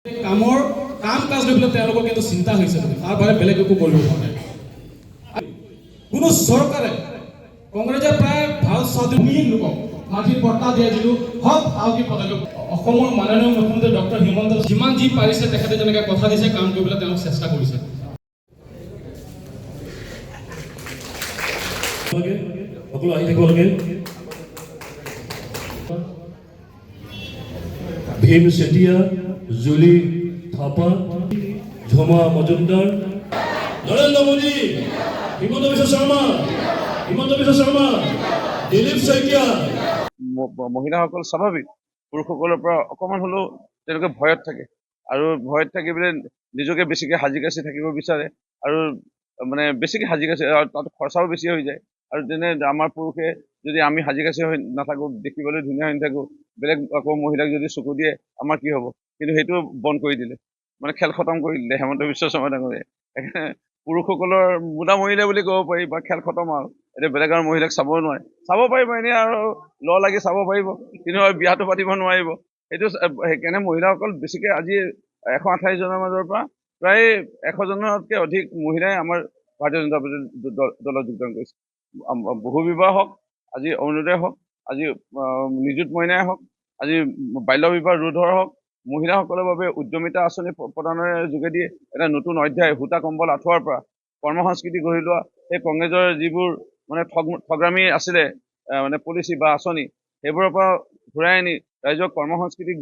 কামৰ কাম কাজ লৈ পেলাই তেওঁলোকৰ কিন্তু চিন্তা হৈছে তাৰ বাহিৰে বেলেগ একো কৰিব পৰা নাই। কোনো চৰকাৰে কংগ্ৰেছে প্ৰায় ভাল স্বাধীন লোকক মাটিৰ পট্টা দিয়া যিটো হক সাহসী পদক্ষেপ অসমৰ মাননীয় মুখ্যমন্ত্ৰী ডক্টৰ হিমন্ত যিমান যি পাৰিছে তেখেতে যেনেকৈ কথা দিছে কাম কৰিবলৈ তেওঁ চেষ্টা কৰিছে। সকলো আহি থাকিব লাগে। ভীম চেতিয়া, জুলি থাপা, ঝমা মজুমদাৰ, নৰেন্দ্ৰ মোদী, হিমন্ত বিশ্ব শৰ্মা, দিলীপ শইকীয়া। মহিলাসকল স্বাভাৱিক পুৰুষসকলৰ পৰা অকণমান হ'লেও তেওঁলোকে ভয়ত থাকে আৰু ভয়ত থাকি পেলাই নিজকে বেছিকৈ সাজি কাচি থাকিব বিচাৰে আৰু মানে বেছিকৈ সাজি কাচি তাত খৰচাও বেছি হৈ যায়। আৰু তেনে আমাৰ পুৰুষে যদি আমি সাজি কাচি হৈ নাথাকোঁ, দেখিবলৈ ধুনীয়া হৈ নাথাকোঁ, বেলেগ আকৌ মহিলাক যদি চকু দিয়ে আমাৰ কি হ'ব? কিন্তু সেইটো বন্ধ কৰি দিলে, মানে খেল খতম কৰি দিলে হেমন্ত বিশ্ব শৰ্মা ডাঙৰীয়াই। সেইকাৰণে পুৰুষসকলৰ মুদা মৰিলে বুলি ক'ব পাৰি বা খেল খতম আৰু এতিয়া বেলেগ আৰু মহিলাক চাব নোৱাৰে। চাব পাৰিব এনেই আৰু লাগি চাব পাৰিব, কিন্তু বিয়াটো পাতিব নোৱাৰিব। সেইটো সেইকাৰণে মহিলাসকল বেছিকৈ আজি 128 জনৰ মাজৰ পৰা প্ৰায় 100 জনতকৈ অধিক মহিলাই আমাৰ ভাৰতীয় জনতা পাৰ্টীৰ দলত যোগদান কৰিছে। বহু বিবাহ হওক, আজি অৰুণোদয় হওক, আজি নিযুত মইনাই হওক, আজি বাল্য বিবাহ ৰোধৰ হওক, মহিলাসকলৰ বাবে উদ্যমিতা আঁচনি প্ৰদানৰ যোগেদি এটা নতুন অধ্যায় সূতা কম্বল আঁঠুৱাৰ পৰা কৰ্ম সংস্কৃতি গঢ়ি লোৱা সেই কংগ্ৰেছৰ যিবোৰ মানে ঠগামী আছিলে মানে পলিচি বা আঁচনি, সেইবোৰৰ পৰা ঘূৰাই আনি ৰাইজক কৰ্ম সংস্কৃতি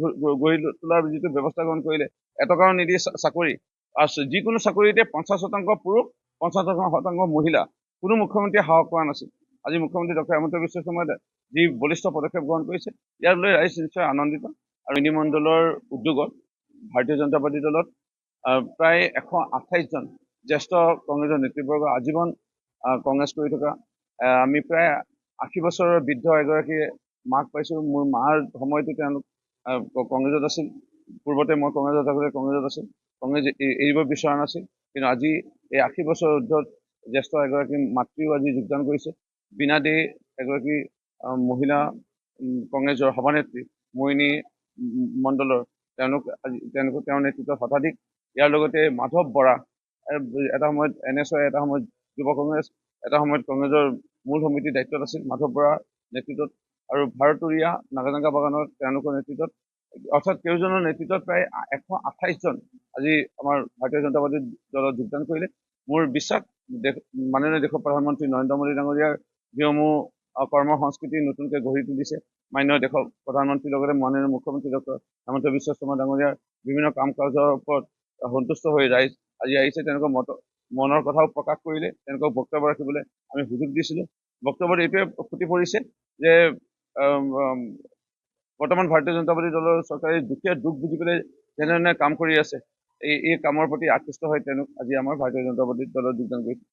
গঢ়ি তোলাৰ যিটো ব্যৱস্থা গ্ৰহণ কৰিলে, এটকাও নিদিয়ে চাকৰি আৰু যিকোনো চাকৰিতে 50% পুৰুষ 50% মহিলা, কোনো মুখ্যমন্ত্ৰীয়ে সাহস কৰা নাছিল। আজি মুখ্যমন্ত্ৰী ডক্টৰ হিমন্ত বিশ্ব শৰ্মাই যি বলিষ্ঠ পদক্ষেপ গ্ৰহণ কৰিছে, ইয়াক লৈ ৰাইজ নিশ্চয় আনন্দিত। আৰু মণ্ডলৰ উদ্যোগত ভাৰতীয় জনতা পাৰ্টী দলত প্ৰায় 128 জন জ্যেষ্ঠ কংগ্ৰেছৰ নেতৃবৰ্গ আজীৱন কংগ্ৰেছ কৰি থকা, আমি প্ৰায় 80 বছৰৰ বৃদ্ধ এগৰাকী মাক পাইছোঁ। মোৰ মাৰ সময়তো তেওঁলোক কংগ্ৰেছত আছিল। পূৰ্বতে মই কংগ্ৰেছত থাকোঁতে কংগ্ৰেছত আছিল। কংগ্ৰেছ এৰিব বিচৰা নাছিল, কিন্তু আজি এই 80 বছৰৰ ঊৰ্ধত জ্যেষ্ঠ এগৰাকী মাতৃও আজি যোগদান কৰিছে। বীণা দে এগৰাকী মহিলা কংগ্ৰেছৰ সভানেত্ৰী মোহিনী মণ্ডলৰ, তেওঁৰ নেতৃত্বত শতাধিক। ইয়াৰ লগতে মাধৱ বৰা, এটা সময়ত NSY, এটা সময়ত যুৱ কংগ্ৰেছ, এটা সময়ত কংগ্ৰেছৰ মূল সমিতিৰ দায়িত্বত আছিল মাধৱ বৰাৰ নেতৃত্বত। আৰু ভাৰতৰীয়া নাগাজাঙ্গা বাগানত তেওঁলোকৰ নেতৃত্বত, অৰ্থাৎ কেইজনৰ নেতৃত্বত প্ৰায় 128 জন আজি আমাৰ ভাৰতীয় জনতা পাৰ্টীৰ দলত যোগদান কৰিলে। মোৰ বিশ্বাস মাননীয় দেশৰ প্ৰধানমন্ত্ৰী নৰেন্দ্ৰ মোদী ডাঙৰীয়াৰ যিসমূহ কৰ্ম সংস্কৃতি নতুনকৈ গঢ়ি তুলিছে, মাননীয় দেশৰ প্ৰধানমন্ত্ৰীৰ লগতে মাননীয় মুখ্যমন্ত্ৰী ডক্টৰ হিমন্ত বিশ্ব শৰ্মা ডাঙৰীয়াৰ বিভিন্ন কাম কাজৰ ওপৰত সন্তুষ্ট হৈ ৰাইজ আজি আহিছে। তেওঁলোকৰ মনৰ কথাও প্ৰকাশ কৰিলে, তেওঁলোকক বক্তব্য ৰাখিবলৈ আমি সুযোগ দিছিলোঁ। বক্তব্যত এইটোৱে ফুটি পৰিছে যে বৰ্তমান ভাৰতীয় জনতা পাৰ্টী দলৰ চৰকাৰে দুখীয়া দুখ বুজি পেলাই যেনেধৰণে কাম কৰি আছে, এই কামৰ প্ৰতি আকৃষ্ট হৈ তেওঁলোক আজি আমাৰ ভাৰতীয় জনতা পাৰ্টীৰ দলত যোগদান কৰিছে।